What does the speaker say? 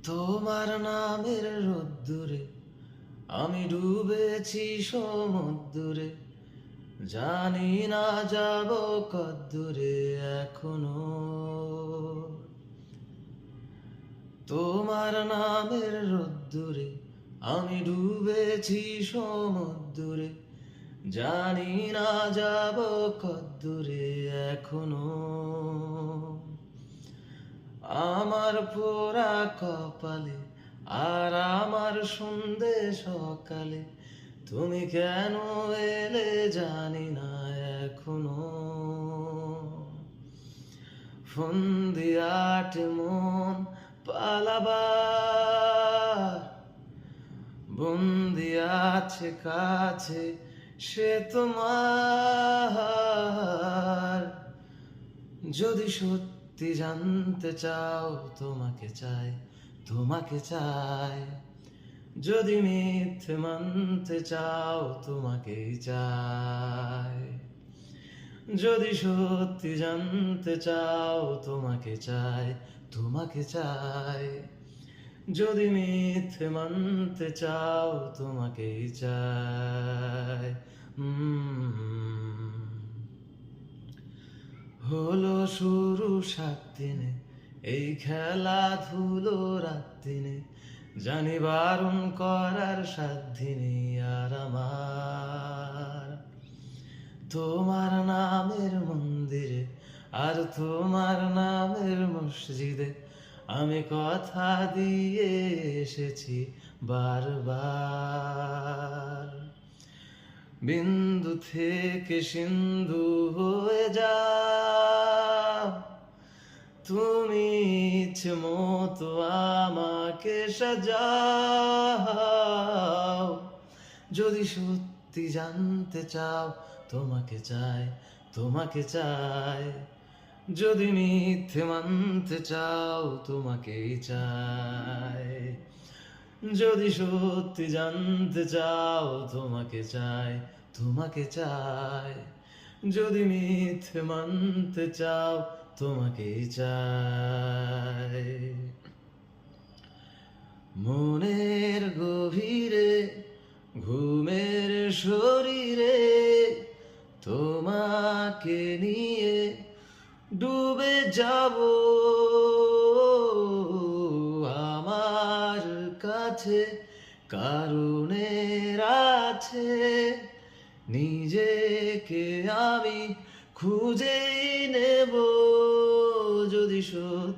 তোমার নামের রোদ্দুরে আমি ডুবেছি সমুদ্রে, জানি না যাব কদ্দুরে এখনো। তোমার নামের রোদ্দুরে আমি ডুবেছি সমুদ্রে, জানি না যাব কদ্দুরে এখনো। আমার পোড়া কপালে আর আমার সন্ধে সকালে তুমি কেন এলে জানি না এখনো। ফোন দিয়াটে মন পালাবার বন্দি আছে কাছে সে তোমার। যদি সত্যি জানতে চাও তোমাকে চাই, তোমাকে চাই। যদি মিথ্যে মানতে চাও তোমাকেই চাই। যদি সত্যি জানতে চাও তোমাকে চাই, তোমাকে চাই। যদি মিথ্যে মানতে চাও তোমাকেই চাই। হলো শুরু 7 দিনে এই খেলাধুলো রাত দিনে, জানি বারণ করার সাধ্য নেই আর আমার। তোমার নামের মন্দিরে আর তোমার নামের মসজিদে আমি কথা দিয়ে এসেছি বারবার। বিন্দু থেকে সিন্ধু হয়ে যাও তুমি, ইচ্ছে মতো আমাকে সাজাও। যদি সত্যি জানতে চাও তোমাকে চাই, তোমাকে চাই। যদি মিথ্যে মানতে চাও তোমাকেই চাই। যদি সত্যি জানতে চাও তোমাকে চাই, তোমাকে চাই। যদি মিথ্যে মানতে চাও তোমাকেই চাই। মনের গভীরে ঘুমের শরীরে তোমাকে নিয়ে ডুবে যাব। আমার কাছে কারণের আছে, নিজেকে আমি খুঁজেই নেব। যদি সত্যি